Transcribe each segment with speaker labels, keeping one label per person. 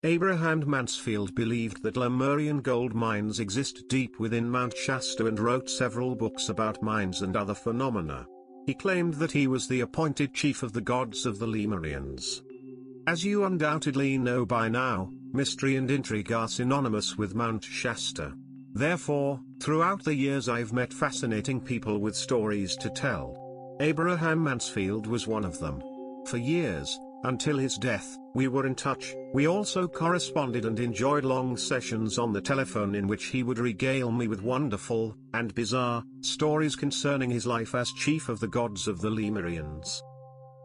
Speaker 1: Abraham Mansfield believed that Lemurian gold mines exist deep within Mount Shasta and wrote several books about mines and other phenomena. He claimed that he was the appointed chief of the gods of the Lemurians. As you undoubtedly know by now, mystery and intrigue are synonymous with Mount Shasta. Therefore, throughout the years I've met fascinating people with stories to tell. Abraham Mansfield was one of them. For years, until his death, we were in touch. We also corresponded and enjoyed long sessions on the telephone in which he would regale me with wonderful, and bizarre, stories concerning his life as chief of the gods of the Lemurians.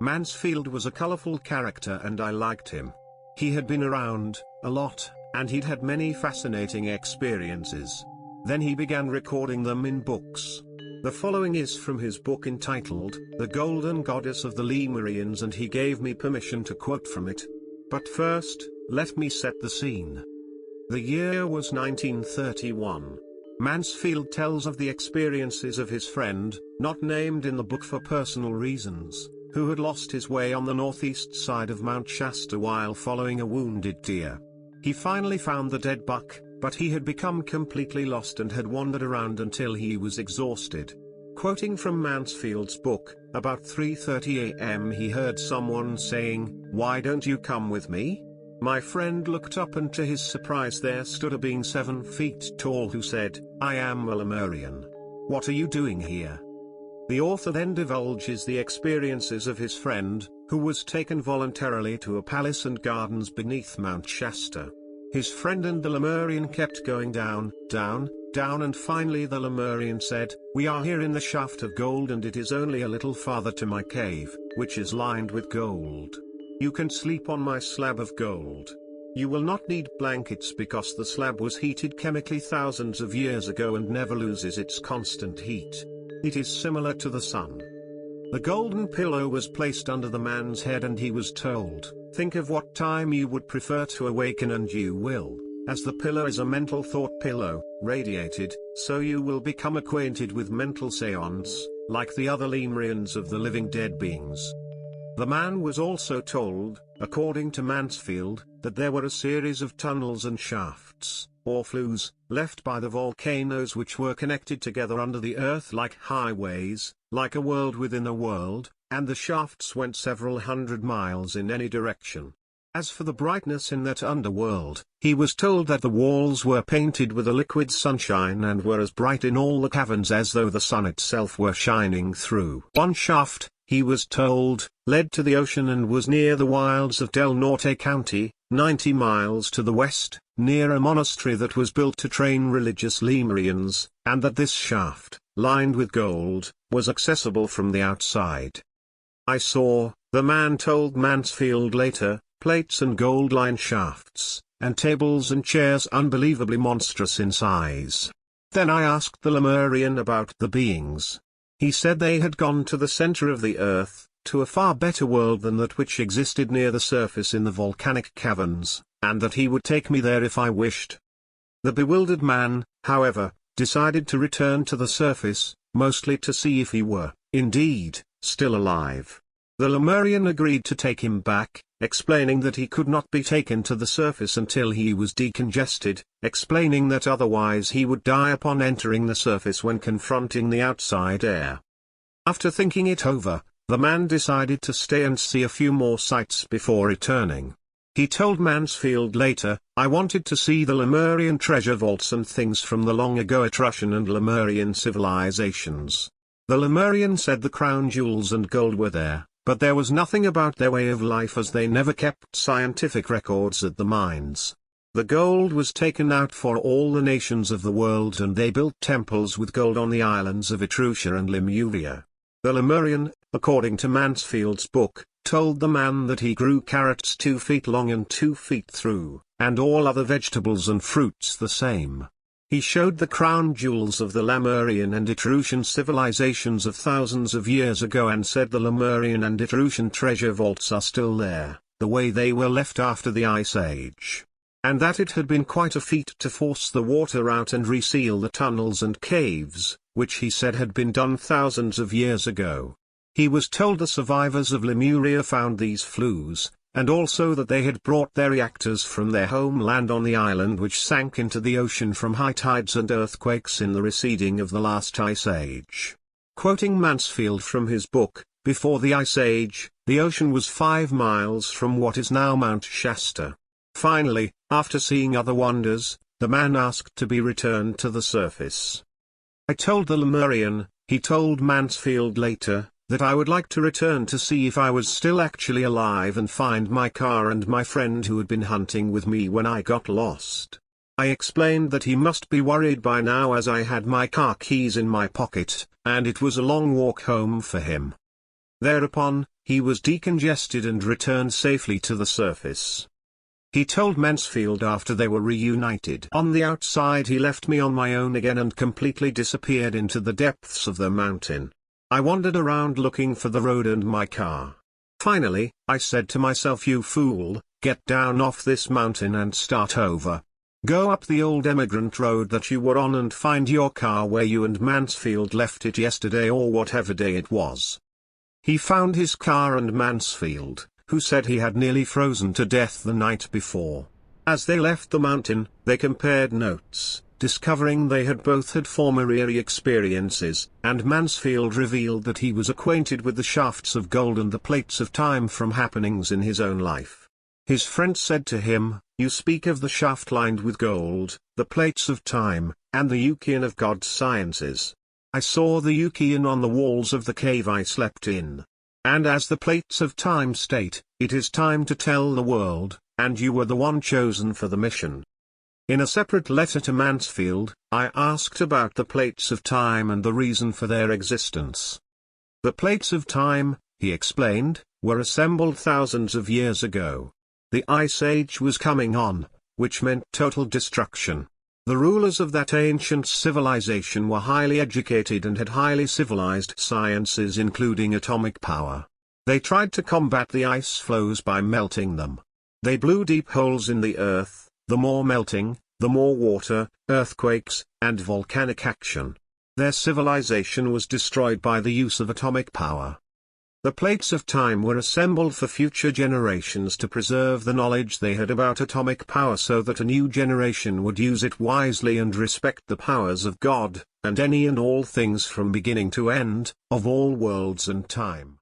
Speaker 1: Mansfield was a colorful character and I liked him. He had been around, a lot, and he'd had many fascinating experiences. Then he began recording them in books. The following is from his book entitled, The Golden Goddess of the Lemurians, and he gave me permission to quote from it. But first, let me set the scene. The year was 1931. Mansfield tells of the experiences of his friend, not named in the book for personal reasons, who had lost his way on the northeast side of Mount Shasta while following a wounded deer. He finally found the dead buck, but he had become completely lost and had wandered around until he was exhausted. Quoting from Mansfield's book, about 3:30 a.m. he heard someone saying, "Why don't you come with me?" My friend looked up and to his surprise there stood a being 7 feet tall who said, "I am a Lemurian. What are you doing here?" The author then divulges the experiences of his friend, who was taken voluntarily to a palace and gardens beneath Mount Shasta. His friend and the Lemurian kept going down, down, down, and finally the Lemurian said, "We are here in the shaft of gold and it is only a little farther to my cave, which is lined with gold. You can sleep on my slab of gold. You will not need blankets because the slab was heated chemically thousands of years ago and never loses its constant heat. It is similar to the sun." The golden pillow was placed under the man's head and he was told, "Think of what time you would prefer to awaken and you will, as the pillow is a mental thought pillow, radiated, so you will become acquainted with mental seance, like the other Lemurians of the living dead beings." The man was also told, according to Mansfield, that there were a series of tunnels and shafts, or flues, left by the volcanoes which were connected together under the earth like highways, like a world within a world, and the shafts went several hundred miles in any direction. As for the brightness in that underworld, he was told that the walls were painted with a liquid sunshine and were as bright in all the caverns as though the sun itself were shining through. One shaft, he was told, led to the ocean and was near the wilds of Del Norte County, 90 miles to the west, near a monastery that was built to train religious Lemurians, and that this shaft, lined with gold, was accessible from the outside. "I saw," the man told Mansfield later, "plates and gold-lined shafts, and tables and chairs unbelievably monstrous in size. Then I asked the Lemurian about the beings. He said they had gone to the center of the earth, to a far better world than that which existed near the surface in the volcanic caverns, and that he would take me there if I wished." The bewildered man, however, decided to return to the surface, mostly to see if he were, indeed, still alive. The Lemurian agreed to take him back, explaining that he could not be taken to the surface until he was decongested, explaining that otherwise he would die upon entering the surface when confronting the outside air. After thinking it over, the man decided to stay and see a few more sights before returning. He told Mansfield later, "I wanted to see the Lemurian treasure vaults and things from the long ago Etruscan and Lemurian civilizations." The Lemurian said the crown jewels and gold were there, but there was nothing about their way of life as they never kept scientific records at the mines. The gold was taken out for all the nations of the world and they built temples with gold on the islands of Etruria and Lemuria. The Lemurian, according to Mansfield's book, told the man that he grew carrots 2 feet long and 2 feet through, and all other vegetables and fruits the same. He showed the crown jewels of the Lemurian and Etruscan civilizations of thousands of years ago and said the Lemurian and Etruscan treasure vaults are still there, the way they were left after the Ice Age. And that it had been quite a feat to force the water out and reseal the tunnels and caves, which he said had been done thousands of years ago. He was told the survivors of Lemuria found these flues, and also that they had brought their reactors from their homeland on the island which sank into the ocean from high tides and earthquakes in the receding of the last ice age. Quoting Mansfield from his book, Before the Ice Age, the ocean was 5 miles from what is now Mount Shasta. Finally, after seeing other wonders, the man asked to be returned to the surface. I told the Lemurian, he told Mansfield later, that I would like to return to see if I was still actually alive and find my car and my friend who had been hunting with me when I got lost. I explained that he must be worried by now as I had my car keys in my pocket, and it was a long walk home for him. Thereupon, he was decongested and returned safely to the surface. He told Mansfield after they were reunited. On the outside he left me on my own again and completely disappeared into the depths of the mountain. I wandered around looking for the road and my car. Finally, I said to myself, you fool, get down off this mountain and start over. Go up the old emigrant road that you were on and find your car where you and Mansfield left it yesterday or whatever day it was. He found his car and Mansfield, who said he had nearly frozen to death the night before. As they left the mountain, they compared notes, discovering they had both had former eerie experiences, and Mansfield revealed that he was acquainted with the shafts of gold and the plates of time from happenings in his own life. His friend said to him, you speak of the shaft lined with gold, the plates of time, and the Yukian of God's sciences. I saw the Yukian on the walls of the cave I slept in. And as the plates of time state, it is time to tell the world, and you were the one chosen for the mission. In a separate letter to Mansfield, I asked about the plates of time and the reason for their existence. The plates of time, he explained, were assembled thousands of years ago. The Ice Age was coming on, which meant total destruction. The rulers of that ancient civilization were highly educated and had highly civilized sciences including atomic power. They tried to combat the ice flows by melting them. They blew deep holes in the earth, the more melting, the more water, earthquakes, and volcanic action. Their civilization was destroyed by the use of atomic power. The plates of time were assembled for future generations to preserve the knowledge they had about atomic power so that a new generation would use it wisely and respect the powers of God, and any and all things from beginning to end, of all worlds and time.